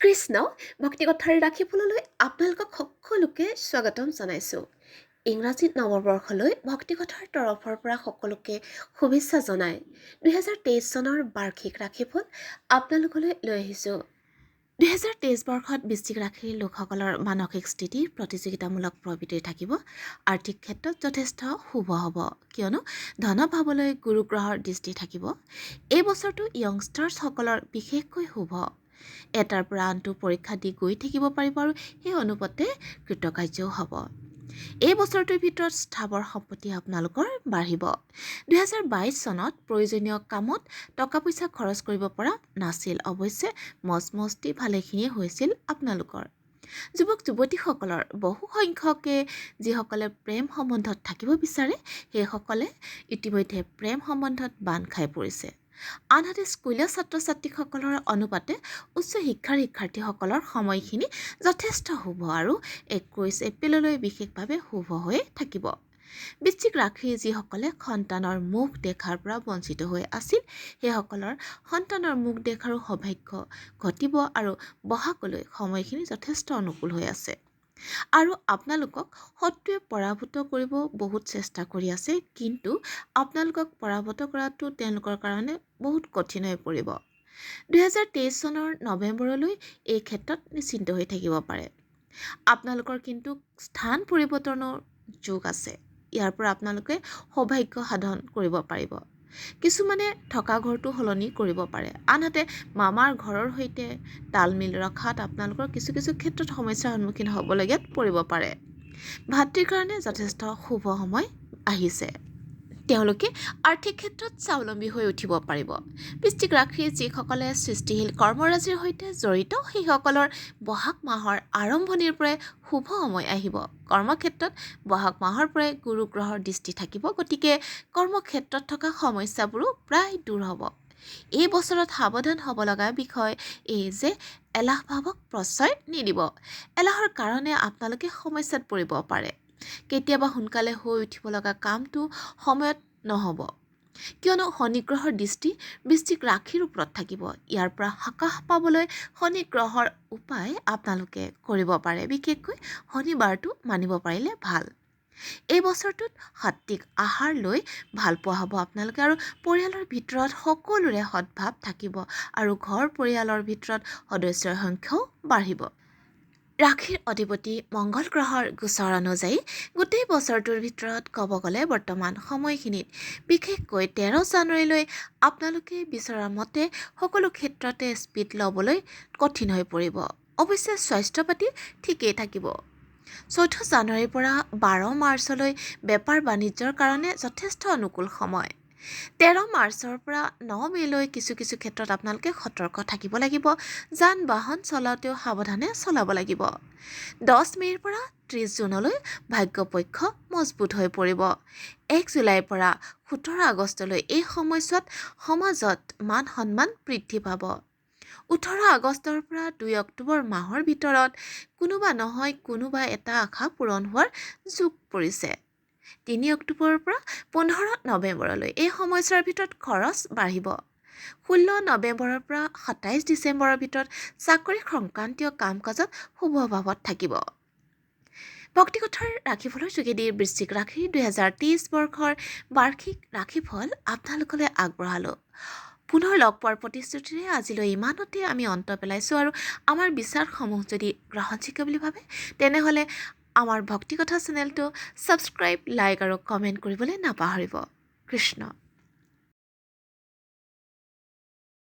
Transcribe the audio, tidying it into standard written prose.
কৃষ্ণ ভক্তিকথাৰ ৰাখিফললৈ আপোনালোকক সকলোকে স্বাগতম জনাইছোঁ। ইংৰাজী নৱবৰ্ষলৈ ভক্তিকথাৰ তৰফৰ পৰা সকলোকে শুভেচ্ছা জনাই 2023 চনৰ বাৰ্ষিক ৰাখিফল আপোনালোকলৈ লৈ আহিছোঁ। 2023 বৰ্ষত বৃশ্চিক ৰাশিৰ লোকসকলৰ মানসিক স্থিতি প্ৰতিযোগিতামূলক প্ৰবৃত্তি থাকিব। আৰ্থিক ক্ষেত্ৰত যথেষ্ট শুভ হ'ব, কিয়নো ধনভাৱলৈ গুৰুগ্ৰহৰ দৃষ্টি থাকিব। এই বছৰটো য়ংষ্টাৰ্ছসকলৰ বিশেষকৈ শুভ। এটাৰ পৰা আনটো পৰীক্ষা দি গৈ থাকিব পাৰিব আৰু সেই অনুপাতে কৃতকাৰ্যও হ'ব। এই বছৰটোৰ ভিতৰত স্থাৱৰ সম্পত্তি আপোনালোকৰ বাঢ়িব। 2022 চনত প্ৰয়োজনীয় কামত টকা পইচা খৰচ কৰিব পৰা নাছিল, অৱশ্যে মজমস্তি ভালেখিনিয়ে হৈছিল আপোনালোকৰ। যুৱক যুৱতীসকলৰ বহু সংখ্যকে যিসকলে প্ৰেম সম্বন্ধত থাকিব বিচাৰে সেইসকলে ইতিমধ্যে প্ৰেম সম্বন্ধত বান্ধ খাই পৰিছে। আনহাতে স্কুলীয়া ছাত্ৰ ছাত্ৰীসকলৰ অনুপাতে উচ্চ শিক্ষাৰ শিক্ষাৰ্থীসকলৰ সময়খিনি যথেষ্ট শুভ আৰু 21 এপ্ৰিললৈ বিশেষভাৱে শুভ হৈ থাকিব। বৃশ্চিক ৰাশিৰ যিসকলে সন্তানৰ মুখ দেখাৰ পৰা বঞ্চিত হৈ আছিল সেইসকলৰ সন্তানৰ মুখ দেখাৰো সৌভাগ্য ঘটিব আৰু বহাগলৈ সময়খিনি যথেষ্ট অনুকূল হৈ আছে। আৰু আপোনালোকক শত্ৰুৱে পৰাভূত কৰিব বহুত চেষ্টা কৰি আছে, কিন্তু আপোনালোকক পৰাভূত কৰাটো তেওঁলোকৰ কাৰণে বহুত কঠিন হৈ পৰিব। 2023 চনৰ নৱেম্বৰলৈ এই ক্ষেত্ৰত নিশ্চিন্ত হৈ থাকিব পাৰে। আপোনালোকৰ কিন্তু স্থান পৰিৱৰ্তনৰ যোগ আছে। ইয়াৰ পৰা আপোনালোকে সৌভাগ্য সাধন কৰিব পাৰিব। কিছুমানে থকা ঘৰটো সলনি কৰিব পাৰে, আনহাতে মামাৰ ঘৰৰ সৈতে তালমিল ৰখাত আপোনালোকৰ কিছু কিছু ক্ষেত্ৰত সমস্যাৰ সন্মুখীন হ'বলগীয়াত পৰিব পাৰে। ভাতৃৰ কাৰণে যথেষ্ট শুভ সময় আহিছে। তেওঁলোকে আৰ্থিক ক্ষেত্ৰত স্বাৱলম্বী হৈ উঠিব পাৰিব। বৃশ্চিক ৰাশিৰ যিসকলে সৃষ্টিশীল কৰ্মৰাজিৰ সৈতে জড়িত সেইসকলৰ বহাগ মাহৰ আৰম্ভণিৰ পৰাই শুভ সময় আহিব। কৰ্মক্ষেত্ৰত বহাগ মাহৰ পৰাই গুৰু গ্ৰহৰ দৃষ্টি থাকিব, গতিকে কৰ্মক্ষেত্ৰত থকা সমস্যাবোৰো প্ৰায় দূৰ হ'ব। এই বছৰত সাৱধান হ'ব লগা বিষয় এই যে এলাহ ভাৱক প্ৰশ্ৰয় নিদিব। এলাহৰ কাৰণে আপোনালোকে সমস্যাত পৰিব পাৰে। কেতিয়াবা সোনকালে হৈ উঠিব লগা কামটো সময়ত নহ'ব, কিয়নো শনি গ্ৰহৰ দৃষ্টি বৃশ্চিক ৰাশিৰ ওপৰত থাকিব। ইয়াৰ পৰা সকাহ পাবলৈ শনি গ্ৰহৰ উপায় আপোনালোকে কৰিব পাৰে, বিশেষকৈ শনিবাৰটো মানিব পাৰিলে ভাল। এই বছৰটোত সাত্বিক আহাৰ লৈ ভাল পোৱা হ'ব আপোনালোকে, আৰু পৰিয়ালৰ ভিতৰত সকলোৰে সদ্ভাৱ থাকিব আৰু ঘৰ পৰিয়ালৰ ভিতৰত সদস্যৰ সংখ্যাও বাঢ়িব। ৰাশিৰ অধিপতি মংগল গ্ৰহৰ গোচৰ অনুযায়ী গোটেই বছৰটোৰ ভিতৰত ক'ব গ'লে বৰ্তমান সময়খিনিত বিশেষকৈ 13 জানুৱাৰীলৈ আপোনালোকে বিচৰা মতে সকলো ক্ষেত্ৰতে স্পীড ল'বলৈ কঠিন হৈ পৰিব। অৱশ্যে স্বাস্থ্য পাতি ঠিকেই থাকিব। 14 জানুৱাৰীৰ পৰা 12 মাৰ্চলৈ বেপাৰ বাণিজ্যৰ কাৰণে যথেষ্ট অনুকূল সময়। 13 মাৰ্চৰ পৰা 9 মে'লৈ কিছু কিছু ক্ষেত্ৰত আপোনালোকে সতৰ্ক থাকিব লাগিব। যান বাহন চলাওঁতেও সাৱধানে চলাব লাগিব। 10 মে'ৰ পৰা 30 জুনলৈ ভাগ্যপক্ষ মজবুত হৈ পৰিব। 1 জুলাইৰ পৰা 17 আগষ্টলৈ এই সময়ছোৱাত সমাজত মান সন্মান বৃদ্ধি পাব। 18 আগষ্টৰ পৰা 2 অক্টোবৰ মাহৰ ভিতৰত কোনোবা নহয় কোনোবা এটা আশা পূৰণ হোৱাৰ যোগ পৰিছে। 3 অক্টোবৰৰ পৰা 15 নৱেম্বৰলৈ এই সময়ছোৱাৰ ভিতৰত খৰচ বাঢ়িব। 16 নৱেম্বৰৰ পৰা 27 ডিচেম্বৰৰ ভিতৰত চাকৰি সংক্ৰান্তীয় কাম কাজত শুভ ভাৱত থাকিব। ভক্তিকথাৰ ৰাশিফলৰ যোগেদি বৃশ্চিক ৰাশিৰ 2023 বৰ্ষৰ বাৰ্ষিক ৰাশিফল আপোনালোকলৈ আগবঢ়ালোঁ। পুনৰ লগ পোৱাৰ প্ৰতিশ্ৰুতিৰে আজিলৈ ইমানতে আমি অন্ত পেলাইছোঁ, আৰু আমাৰ বিচাৰসমূহ যদি গ্ৰহণযোগ্য বুলি ভাবে তেনেহ'লে আমাৰ ভক্তিকথা চেনেলটো ছাবস্ক্ৰাইব, লাইক আৰু কমেণ্ট কৰিবলৈ নাপাহৰিব। কৃষ্ণ।